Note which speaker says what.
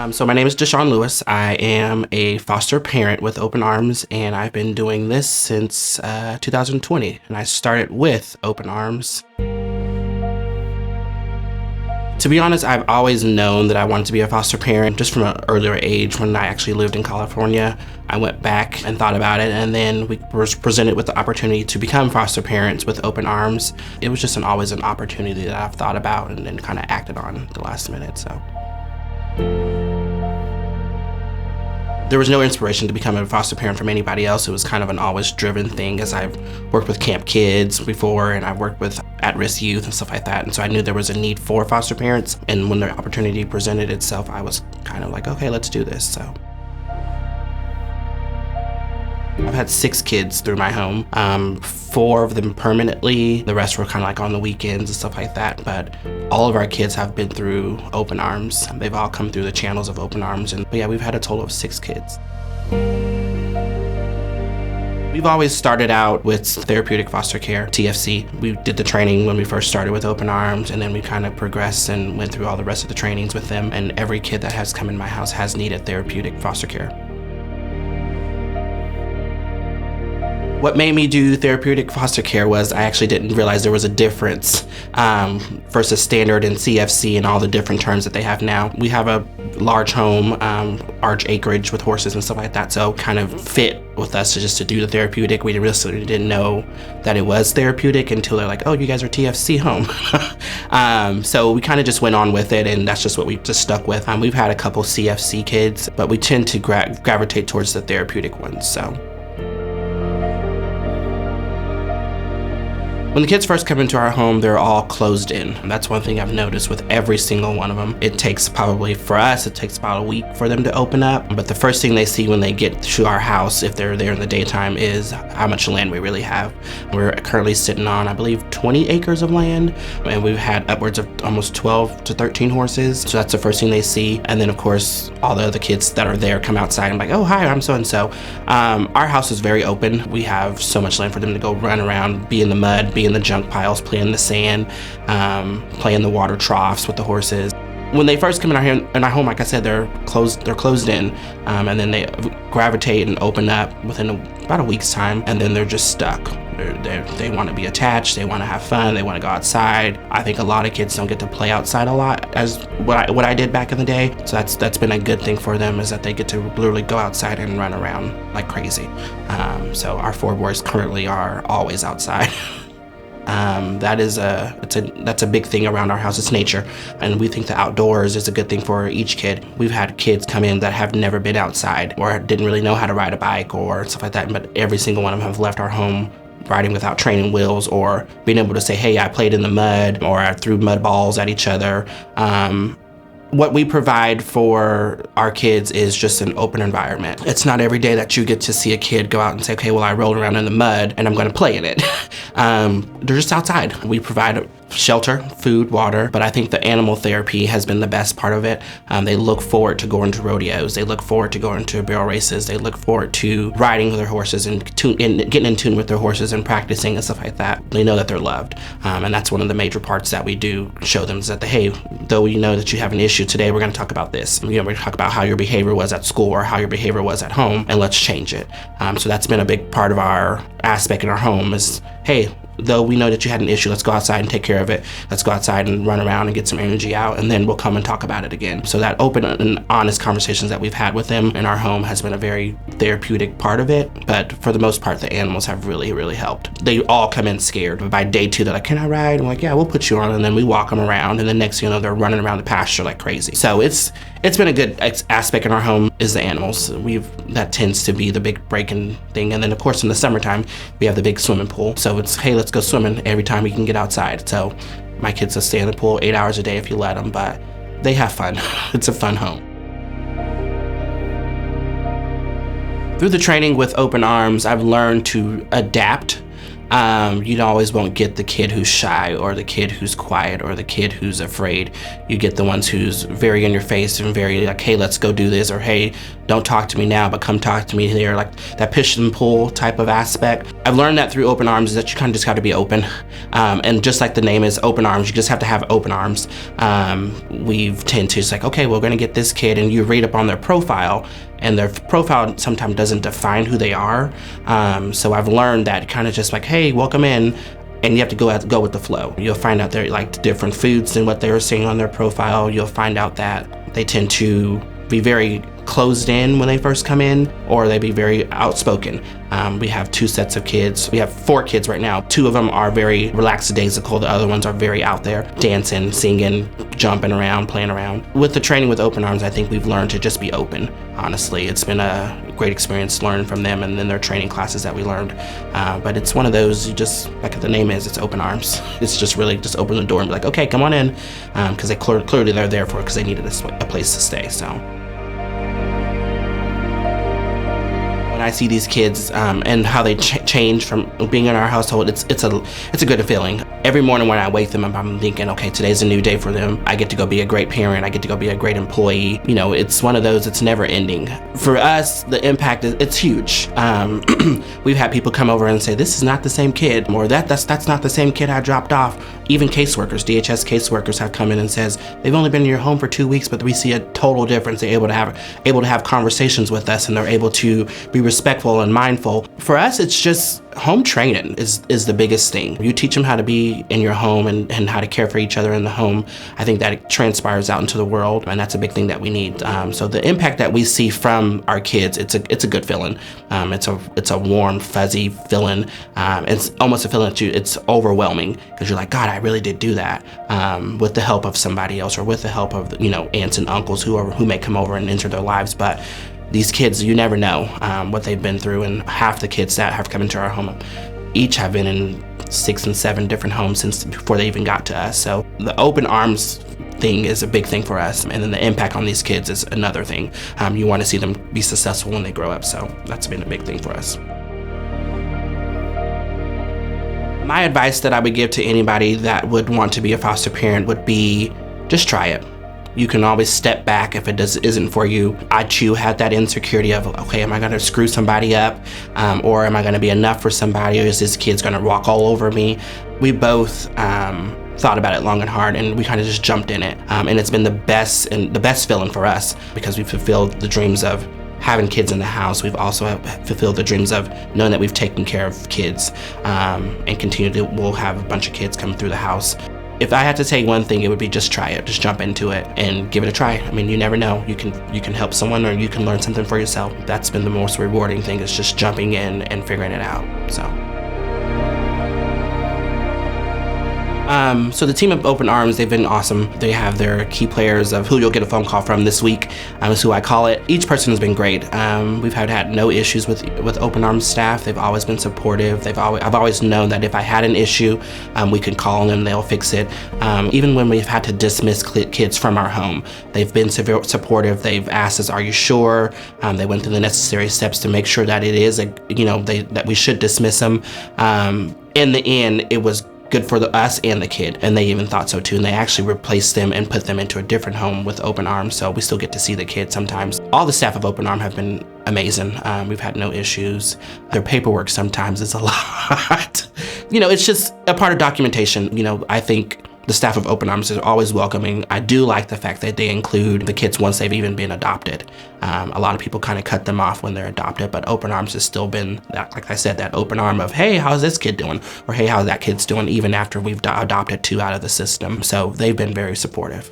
Speaker 1: So my name is Deshawn Lewis. I am a foster parent with Open Arms, and I've been doing this since 2020. And I started with Open Arms. To be honest, I've always known that I wanted to be a foster parent just from an earlier age. When I actually lived in California, I went back and thought about it, and then we were presented with the opportunity to become foster parents with Open Arms. It was just always an opportunity that I've thought about and then kind of acted on at the last minute. So there was no inspiration to become a foster parent from anybody else. It was kind of an always driven thing, as I've worked with camp kids before and I've worked with at-risk youth and stuff like that. And so I knew there was a need for foster parents. And when the opportunity presented itself, I was kind of like, okay, let's do this. So I've had 6 kids through my home, 4 of them permanently. The rest were kind of like on the weekends and stuff like that. But all of our kids have been through Open Arms. They've all come through the channels of Open Arms. But yeah, we've had a total of 6 kids. We've always started out with therapeutic foster care, TFC. We did the training when we first started with Open Arms, and then we kind of progressed and went through all the rest of the trainings with them. And every kid that has come in my house has needed therapeutic foster care. What made me do therapeutic foster care was I actually didn't realize there was a difference versus standard and CFC and all the different terms that they have now. We have a large home, large acreage with horses and stuff like that, so kind of fit with us to do the therapeutic. We really didn't know that it was therapeutic until they're like, oh, you guys are TFC home. So we kind of just went on with it, and that's just what we just stuck with. We've had a couple CFC kids, but we tend to gravitate towards the therapeutic ones. So when the kids first come into our home, they're all closed in. And that's one thing I've noticed with every single one of them. It takes probably, for us, it takes about a week for them to open up. But the first thing they see when they get to our house, if they're there in the daytime, is how much land we really have. We're currently sitting on, I believe, 20 acres of land. And we've had upwards of almost 12 to 13 horses. So that's the first thing they see. And then, of course, all the other kids that are there come outside and like, oh, hi, I'm so-and-so. Our house is very open. We have so much land for them to go run around, be in the mud, be in the junk piles, play in the sand, play in the water troughs with the horses. When they first come in our home, like I said, they're closed in, and then they gravitate and open up within about a week's time, and then they're just stuck. They want to be attached, they want to have fun, they want to go outside. I think a lot of kids don't get to play outside a lot, as what I did back in the day. So that's been a good thing for them, is that they get to literally go outside and run around like crazy. So our 4 boys currently are always outside. That's a big thing around our house. It's nature, and we think the outdoors is a good thing for each kid. We've had kids come in that have never been outside or didn't really know how to ride a bike or stuff like that, but every single one of them have left our home riding without training wheels, or being able to say, hey, I played in the mud, or I threw mud balls at each other. What we provide for our kids is just an open environment. It's not every day that you get to see a kid go out and say, okay, well, I rolled around in the mud and I'm gonna play in it. They're just outside. We provide shelter, food, water, but I think the animal therapy has been the best part of it. They look forward to going to rodeos. They look forward to going to barrel races. They look forward to riding with their horses and getting in tune with their horses and practicing and stuff like that. They know that they're loved. And that's one of the major parts that we do show them, is that, hey, though you know that you have an issue today, we're gonna talk about this. We're gonna talk about how your behavior was at school or how your behavior was at home, and let's change it. So that's been a big part of our aspect in our home is, hey, though we know that you had an issue, let's go outside and take care of it. Let's go outside and run around and get some energy out, and then we'll come and talk about it again. So that open and honest conversations that we've had with them in our home has been a very therapeutic part of it. But for the most part, the animals have really, really helped. They all come in scared, but by day 2, they're like, can I ride? I'm like, yeah, we'll put you on. And then we walk them around, and the next thing you know, they're running around the pasture like crazy. So it's been a good aspect in our home is the animals. That tends to be the big breaking thing. And then of course in the summertime, we have the big swimming pool. So it's, hey, let's go swimming every time we can get outside. So my kids will stay in the pool 8 hours a day if you let them, but they have fun. It's a fun home. Through the training with Open Arms, I've learned to adapt You always won't get the kid who's shy or the kid who's quiet or the kid who's afraid. You get the ones who's very in your face and very like, hey, let's go do this, or hey, don't talk to me now, but come talk to me here, like that push and pull type of aspect. I've learned that through Open Arms is that you kind of just got to be open. And just like the name is Open Arms, you just have to have open arms. We tend to just like, okay, we're gonna get this kid, and you read up on their profile, and their profile sometimes doesn't define who they are. So I've learned that kind of just like, hey, welcome in, and you have to go with the flow. You'll find out they're like different foods than what they were seeing on their profile. You'll find out that they tend to be very closed in when they first come in, or they be very outspoken. We have 2 sets of kids. We have 4 kids right now. 2 of them are very lackadaisical. The other ones are very out there, dancing, singing, jumping around, playing around. With the training with Open Arms, I think we've learned to just be open. Honestly, it's been a great experience learning from them, and then their training classes that we learned. But it's one of those, you just, like the name is, it's Open Arms. It's just really just open the door and be like, okay, come on in, because they clearly they're there for it because they needed a place to stay. So. When I see these kids and how they change from being in our household, it's a good feeling. Every morning when I wake them up, I'm thinking, okay, today's a new day for them. I get to go be a great parent. I get to go be a great employee. You know, it's one of those, it's never ending. For us, the impact it's huge. We've had people come over and say, this is not the same kid, or that's not the same kid I dropped off. Even caseworkers, DHS caseworkers have come in and says, they've only been in your home for 2 weeks, but we see a total difference. They're able to have conversations with us, and they're able to be respectful and mindful. For us, it's just home training is the biggest thing. You teach them how to be in your home and how to care for each other in the home. I think that it transpires out into the world, and that's a big thing that we need. So the impact that we see from our kids, it's a good feeling. It's a warm, fuzzy feeling. It's almost a feeling that it's overwhelming because you're like, God, I really did do that with the help of somebody else, or with the help of aunts and uncles who may come over and enter their lives. But these kids, you never know what they've been through, and half the kids that have come into our home each have been in 6 and 7 different homes since before they even got to us. So the Open Arms thing is a big thing for us, and then the impact on these kids is another thing. You want to see them be successful when they grow up, so that's been a big thing for us. My advice that I would give to anybody that would want to be a foster parent would be, just try it. You can always step back if it isn't for you. I too had that insecurity of, okay, am I gonna screw somebody up? Or am I gonna be enough for somebody? Or is this kid's gonna walk all over me? We both thought about it long and hard, and we kind of just jumped in it. And it's been the best feeling for us, because we fulfilled the dreams of having kids in the house. We've also fulfilled the dreams of knowing that we've taken care of kids, and we'll have a bunch of kids come through the house. If I had to say one thing, it would be just try it. Just jump into it and give it a try. I mean, you never know. You can help someone, or you can learn something for yourself. That's been the most rewarding thing, is just jumping in and figuring it out. So the team of Open Arms, they've been awesome. They have their key players of who you'll get a phone call from this week, is who I call it. Each person has been great. We've had no issues with Open Arms staff. They've always been supportive. I've always known that if I had an issue, we could call them, they'll fix it. Even when we've had to dismiss kids from our home, they've been supportive. They've asked us, are you sure? They went through the necessary steps to make sure that it is that we should dismiss them. In the end, it was good for us and the kid, and they even thought so too, and they actually replaced them and put them into a different home with Open Arms, so we still get to see the kid sometimes. All the staff of Open Arm have been amazing. We've had no issues. Their paperwork sometimes is a lot. It's just a part of documentation. I think the staff of Open Arms is always welcoming. I do like the fact that they include the kids once they've even been adopted. A lot of people kind of cut them off when they're adopted, but Open Arms has still been, like I said, that open arm of, hey, how's this kid doing? Or hey, how's that kid's doing, even after we've adopted 2 out of the system. So they've been very supportive.